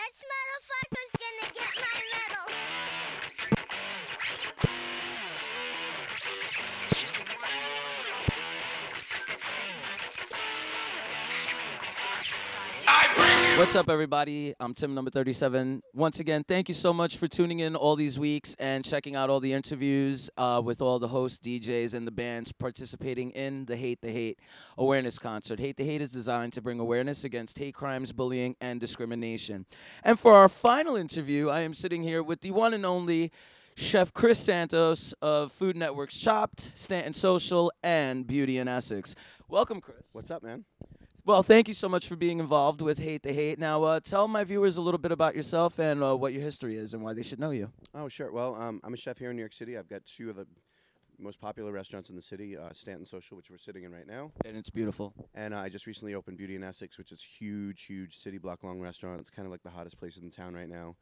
Which motherfucker's gonna get my medal? What's up, everybody? I'm Tim, number 37. Once again, thank you so much for tuning in all these weeks and checking out all the interviews with all the hosts, DJs, and the bands participating in the Hate awareness concert. Hate the Hate is designed to bring awareness against hate crimes, bullying, and discrimination. And for our final interview, I am sitting here with the one and only Chef Chris Santos of Food Network's Chopped, Stanton Social, and Beauty in Essex. Welcome, Chris. What's up, man? Well, thank you so much for being involved with Hate the Hate. Now, tell my viewers a little bit about yourself and what your history is and why they should know you. Oh, sure. Well, I'm a chef here in New York City. I've got two of the most popular restaurants in the city, Stanton Social, which we're sitting in right now. And it's beautiful. And I just recently opened Beauty in Essex, which is huge city block-long restaurant. It's kind of like the hottest place in town right now.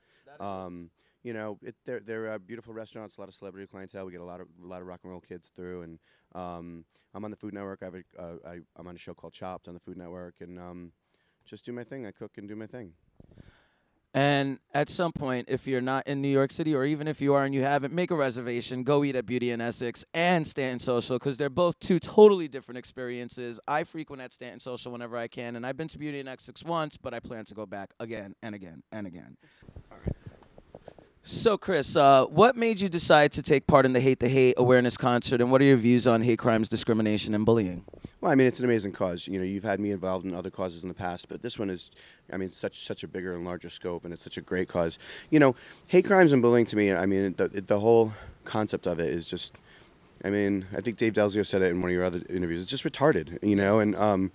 You know, they're beautiful restaurants, a lot of celebrity clientele. We get a lot of rock and roll kids through, and I'm on the Food Network. I'm on a show called Chopped on the Food Network, and just do my thing. I cook and do my thing. And at some point, if you're not in New York City, or even if you are and you haven't, make a reservation. Go eat at Beauty in Essex and Stanton Social, because they're both two totally different experiences. I frequent at Stanton Social whenever I can, and I've been to Beauty in Essex once, but I plan to go back again and again and again. All right. So, Chris, what made you decide to take part in the Hate the Hate awareness concert, and what are your views on hate crimes, discrimination, and bullying? Well, I mean, it's an amazing cause. You know, you've had me involved in other causes in the past, but this one is, I mean, such a bigger and larger scope, and it's such a great cause. You know, hate crimes and bullying to me, I mean, the whole concept of it is just, I mean, I think Dave Delzio said it in one of your other interviews. It's just retarded, you know, and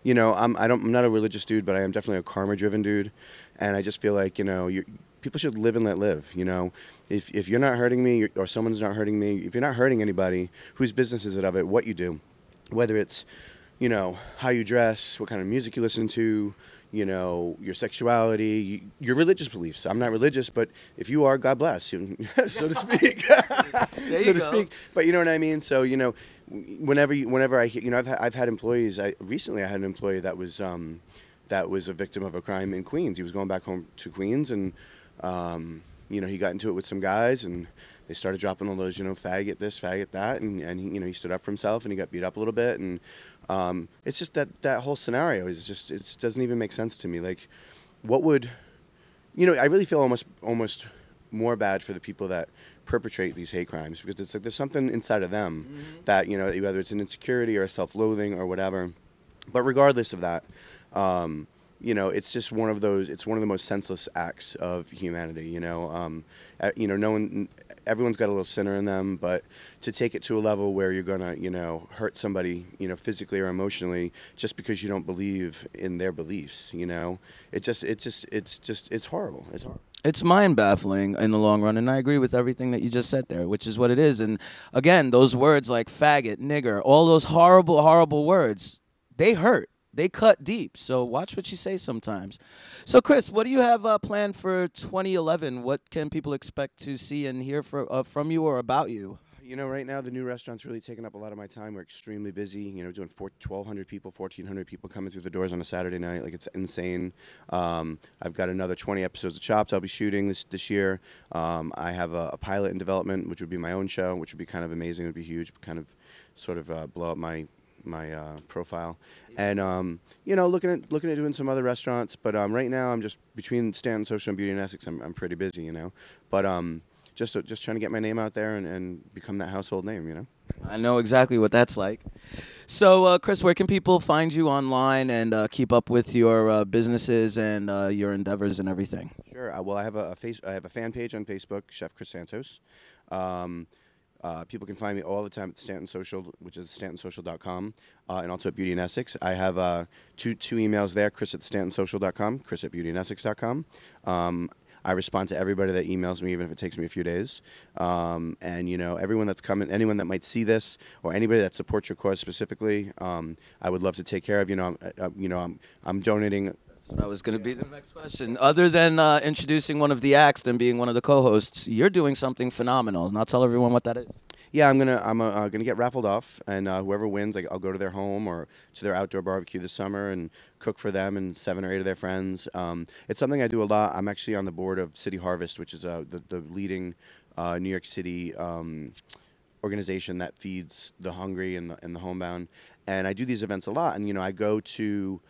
you know, I'm not a religious dude, but I am definitely a karma-driven dude, and I just feel like, you know, people should live and let live, you know. If you're not hurting me or someone's not hurting me, if you're not hurting anybody, whose business is it of it, what you do? Whether it's, you know, how you dress, what kind of music you listen to, you know, your sexuality, your religious beliefs. I'm not religious, but if you are, God bless, so to speak. There you go. But you know what I mean? So, you know, whenever I, you know, I've had employees, recently I had an employee that was a victim of a crime in Queens. He was going back home to Queens, and you know, he got into it with some guys, and they started dropping all those, you know, faggot this, faggot that, and he, you know, he stood up for himself, and he got beat up a little bit, and it's just that whole scenario is just, it doesn't even make sense to me. Like, what would, you know, I really feel almost more bad for the people that perpetrate these hate crimes, because it's like there's something inside of them that, you know, whether it's an insecurity or a self-loathing or whatever, but regardless of that, you know, it's just one of those. It's one of the most senseless acts of humanity. You know, everyone's got a little sinner in them, but to take it to a level where you're gonna, you know, hurt somebody, you know, physically or emotionally, just because you don't believe in their beliefs, you know, it's horrible. It's horrible. It's mind-baffling in the long run, and I agree with everything that you just said there, which is what it is. And again, those words like faggot, nigger, all those horrible words, they hurt. They cut deep, so watch what you say sometimes. So, Chris, what do you have planned for 2011? What can people expect to see and hear from you or about you? You know, right now the new restaurant's really taking up a lot of my time. We're extremely busy. You know, doing 1,200 people, 1,400 people coming through the doors on a Saturday night. Like, it's insane. I've got another 20 episodes of Chopped I'll be shooting this year. I have a pilot in development, which would be my own show, which would be kind of amazing. It would be huge, kind of sort of blow up my profile, and you know, looking at doing some other restaurants, but right now I'm just between Stanton Social and Beauty in Essex. I'm pretty busy, you know, but just trying to get my name out there and become that household name, you know. I know exactly what that's like. So, Chris, where can people find you online and keep up with your businesses and your endeavors and everything? Sure. Well, I have a fan page on Facebook, Chef Chris Santos. People can find me all the time at Stanton Social, which is stantonsocial.com, and also at Beauty in Essex. I have two emails there, chris@stantonsocial.com, chris@beautyinaessex.com. I respond to everybody that emails me, even if it takes me a few days. And, you know, everyone that's coming, anyone that might see this, or anybody that supports your cause specifically, I would love to take care of. You know, I'm donating That's what I was going to be the next question. Other than introducing one of the acts and being one of the co-hosts, you're doing something phenomenal. Now tell everyone what that is. Yeah, I'm gonna get raffled off, and whoever wins, I'll go to their home or to their outdoor barbecue this summer and cook for them and 7 or 8 of their friends. It's something I do a lot. I'm actually on the board of City Harvest, which is the leading New York City organization that feeds the hungry and the homebound. And I do these events a lot. And I go to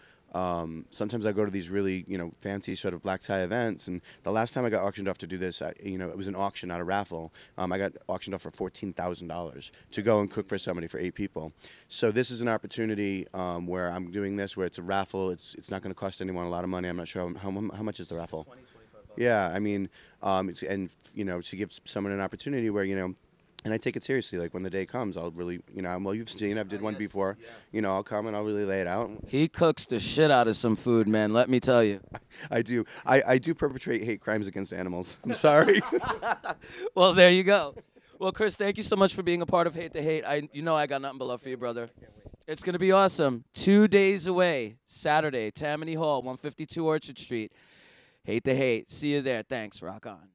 sometimes I go to these really fancy sort of black tie events. And the last time I got auctioned off to do this, it was an auction, not a raffle. I got auctioned off for $14,000 to go and cook for somebody for 8 people. So this is an opportunity where I'm doing this, where it's a raffle. It's not going to cost anyone a lot of money. I'm not sure how much is the raffle. 20, 25 bucks. Yeah, I mean, to give someone an opportunity where and I take it seriously. Like when the day comes, I'll really, well, you've seen, I've did one before. Yeah. I'll come and I'll really lay it out. He cooks the shit out of some food, man. Let me tell you. I do. I do perpetrate hate crimes against animals. I'm sorry. Well, there you go. Well, Chris, thank you so much for being a part of Hate the Hate. I got nothing but love for you, brother. It's gonna be awesome. 2 days away, Saturday, Tammany Hall, 152 Orchard Street. Hate the Hate. See you there. Thanks. Rock on.